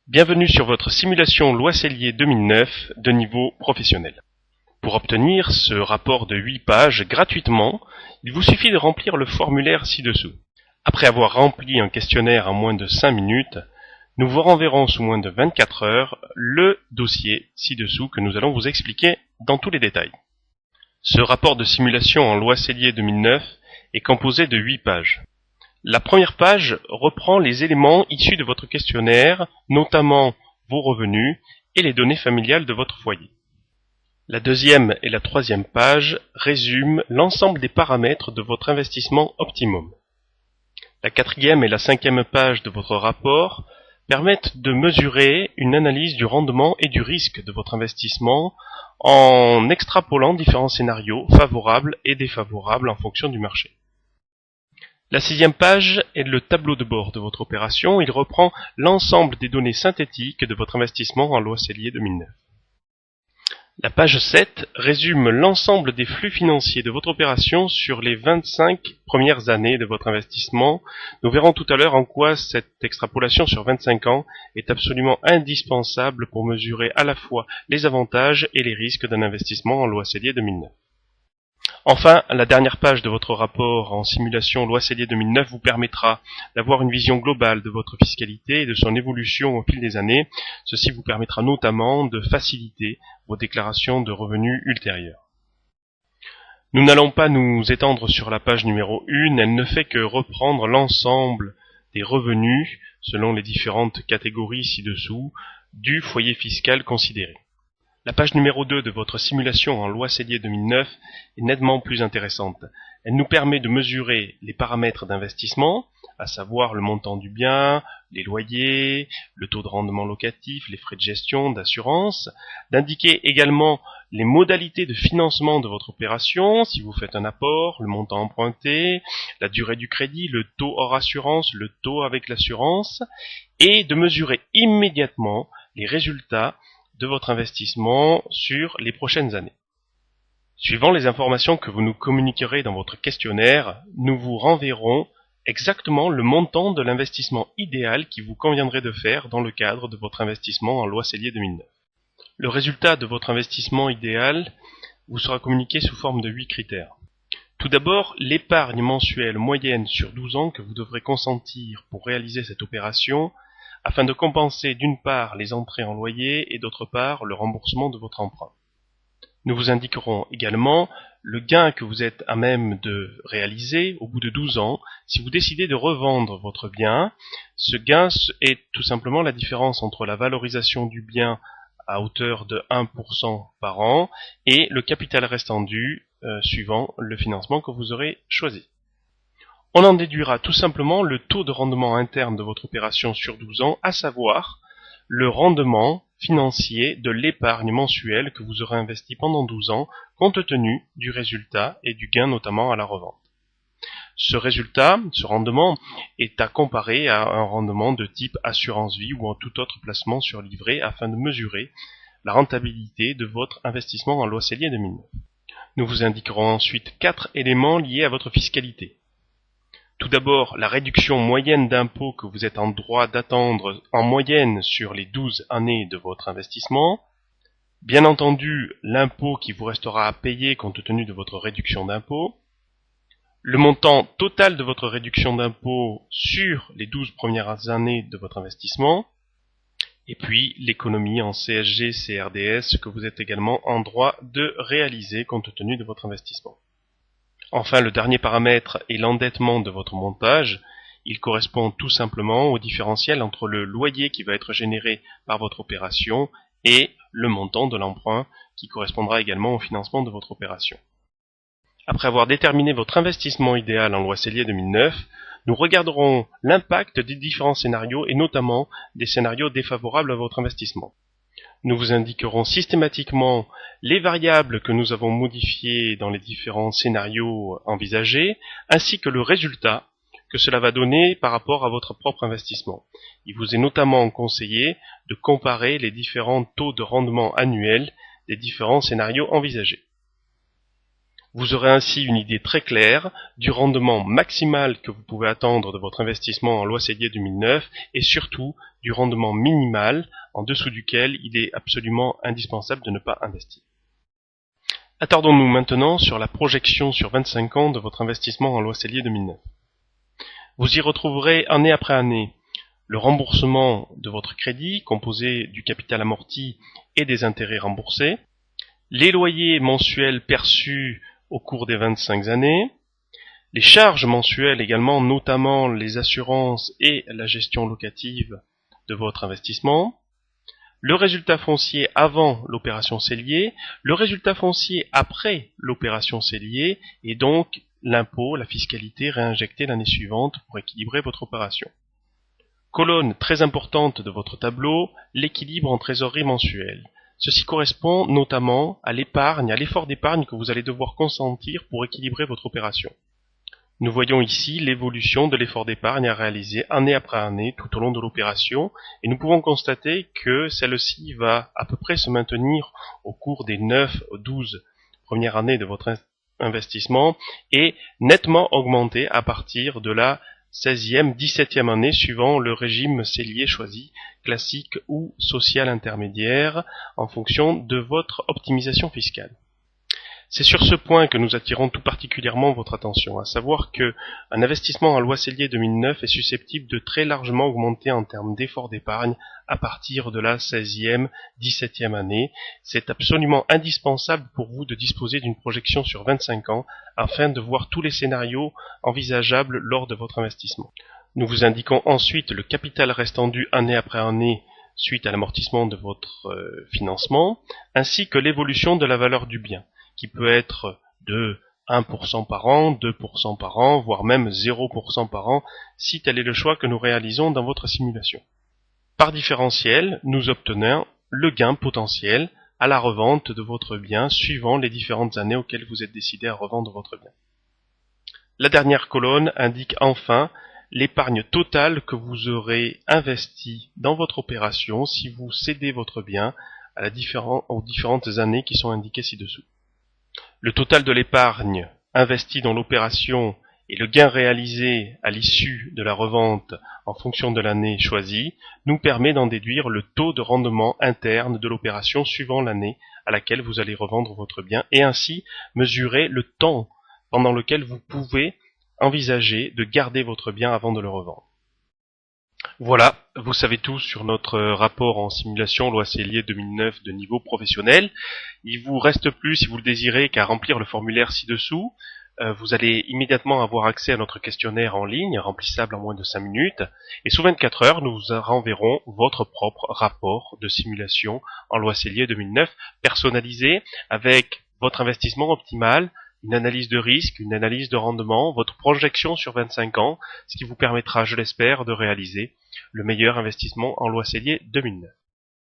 Bienvenue sur votre simulation loi Cellier 2009 de niveau professionnel. Pour obtenir ce rapport de 8 pages gratuitement, il vous suffit de remplir le formulaire ci-dessous. Après avoir rempli un questionnaire en moins de 5 minutes, nous vous renverrons sous moins de 24 heures le dossier ci-dessous que nous allons vous expliquer dans tous les détails. Ce rapport de simulation en loi Cellier 2009 est composé de 8 pages. La première page reprend les éléments issus de votre questionnaire, notamment vos revenus et les données familiales de votre foyer. La deuxième et la troisième page résument l'ensemble des paramètres de votre investissement optimum. La quatrième et la cinquième page de votre rapport permettent de mesurer une analyse du rendement et du risque de votre investissement en extrapolant différents scénarios favorables et défavorables en fonction du marché. La sixième page est le tableau de bord de votre opération. Il reprend l'ensemble des données synthétiques de votre investissement en loi Cellier 2009. La page 7 résume l'ensemble des flux financiers de votre opération sur les 25 premières années de votre investissement. Nous verrons tout à l'heure en quoi cette extrapolation sur 25 ans est absolument indispensable pour mesurer à la fois les avantages et les risques d'un investissement en loi Cellier 2009. Enfin, la dernière page de votre rapport en simulation loi Cellier 2009 vous permettra d'avoir une vision globale de votre fiscalité et de son évolution au fil des années. Ceci vous permettra notamment de faciliter vos déclarations de revenus ultérieures. Nous n'allons pas nous étendre sur la page numéro 1, elle ne fait que reprendre l'ensemble des revenus, selon les différentes catégories ci-dessous, du foyer fiscal considéré. La page numéro 2 de votre simulation en loi Cellier 2009 est nettement plus intéressante. Elle nous permet de mesurer les paramètres d'investissement, à savoir le montant du bien, les loyers, le taux de rendement locatif, les frais de gestion, d'assurance, d'indiquer également les modalités de financement de votre opération, si vous faites un apport, le montant emprunté, la durée du crédit, le taux hors assurance, le taux avec l'assurance, et de mesurer immédiatement les résultats de votre investissement sur les prochaines années. Suivant les informations que vous nous communiquerez dans votre questionnaire, nous vous renverrons exactement le montant de l'investissement idéal qui vous conviendrait de faire dans le cadre de votre investissement en loi Cellier 2009. Le résultat de votre investissement idéal vous sera communiqué sous forme de 8 critères. Tout d'abord, l'épargne mensuelle moyenne sur 12 ans que vous devrez consentir pour réaliser cette opération afin de compenser d'une part les entrées en loyer et d'autre part le remboursement de votre emprunt. Nous vous indiquerons également le gain que vous êtes à même de réaliser au bout de 12 ans si vous décidez de revendre votre bien. Ce gain est tout simplement la différence entre la valorisation du bien à hauteur de 1% par an et le capital restant dû suivant le financement que vous aurez choisi. On en déduira tout simplement le taux de rendement interne de votre opération sur 12 ans, à savoir le rendement financier de l'épargne mensuelle que vous aurez investi pendant 12 ans, compte tenu du résultat et du gain notamment à la revente. Ce résultat, ce rendement, est à comparer à un rendement de type assurance vie ou en tout autre placement sur livret afin de mesurer la rentabilité de votre investissement en loi Cellier 2009. Nous vous indiquerons ensuite 4 éléments liés à votre fiscalité. Tout d'abord, la réduction moyenne d'impôt que vous êtes en droit d'attendre en moyenne sur les 12 années de votre investissement. Bien entendu, l'impôt qui vous restera à payer compte tenu de votre réduction d'impôt. Le montant total de votre réduction d'impôt sur les 12 premières années de votre investissement. Et puis, l'économie en CSG, CRDS que vous êtes également en droit de réaliser compte tenu de votre investissement. Enfin, le dernier paramètre est l'endettement de votre montage. Il correspond tout simplement au différentiel entre le loyer qui va être généré par votre opération et le montant de l'emprunt qui correspondra également au financement de votre opération. Après avoir déterminé votre investissement idéal en loi Cellier 2009, nous regarderons l'impact des différents scénarios et notamment des scénarios défavorables à votre investissement. Nous vous indiquerons systématiquement les variables que nous avons modifiées dans les différents scénarios envisagés, ainsi que le résultat que cela va donner par rapport à votre propre investissement. Il vous est notamment conseillé de comparer les différents taux de rendement annuels des différents scénarios envisagés. Vous aurez ainsi une idée très claire du rendement maximal que vous pouvez attendre de votre investissement en loi Cellier 2009 et surtout du rendement minimal en dessous duquel il est absolument indispensable de ne pas investir. Attardons-nous maintenant sur la projection sur 25 ans de votre investissement en loi Cellier 2009. Vous y retrouverez année après année le remboursement de votre crédit composé du capital amorti et des intérêts remboursés, les loyers mensuels perçus au cours des 25 années, les charges mensuelles également, notamment les assurances et la gestion locative de votre investissement, le résultat foncier avant l'opération Cellier, le résultat foncier après l'opération Cellier et donc l'impôt, la fiscalité réinjectée l'année suivante pour équilibrer votre opération. Colonne très importante de votre tableau, l'équilibre en trésorerie mensuelle. Ceci correspond notamment à l'épargne, à l'effort d'épargne que vous allez devoir consentir pour équilibrer votre opération. Nous voyons ici l'évolution de l'effort d'épargne à réaliser année après année tout au long de l'opération et nous pouvons constater que celle-ci va à peu près se maintenir au cours des 9-12 premières années de votre investissement et nettement augmenter à partir de la 16e, 17e année suivant le régime Cellier choisi, classique ou social intermédiaire, en fonction de votre optimisation fiscale. C'est sur ce point que nous attirons tout particulièrement votre attention, à savoir que un investissement en loi Cellier 2009 est susceptible de très largement augmenter en termes d'effort d'épargne à partir de la 16e, 17e année. C'est absolument indispensable pour vous de disposer d'une projection sur 25 ans afin de voir tous les scénarios envisageables lors de votre investissement. Nous vous indiquons ensuite le capital restant dû année après année suite à l'amortissement de votre financement, ainsi que l'évolution de la valeur du bien, qui peut être de 1% par an, 2% par an, voire même 0% par an, si tel est le choix que nous réalisons dans votre simulation. Par différentiel, nous obtenons le gain potentiel à la revente de votre bien suivant les différentes années auxquelles vous êtes décidé à revendre votre bien. La dernière colonne indique enfin l'épargne totale que vous aurez investie dans votre opération si vous cédez votre bien aux différentes années qui sont indiquées ci-dessous. Le total de l'épargne investie dans l'opération et le gain réalisé à l'issue de la revente en fonction de l'année choisie nous permet d'en déduire le taux de rendement interne de l'opération suivant l'année à laquelle vous allez revendre votre bien et ainsi mesurer le temps pendant lequel vous pouvez envisager de garder votre bien avant de le revendre. Voilà, vous savez tout sur notre rapport en simulation loi Cellier 2009 de niveau professionnel. Il vous reste plus, si vous le désirez, qu'à remplir le formulaire ci-dessous. Vous allez immédiatement avoir accès à notre questionnaire en ligne, remplissable en moins de 5 minutes. Et sous 24 heures, nous vous renverrons votre propre rapport de simulation en loi Cellier 2009, personnalisé avec votre investissement optimal, une analyse de risque, une analyse de rendement, votre projection sur 25 ans, ce qui vous permettra, je l'espère, de réaliser le meilleur investissement en loi Cellier 2009.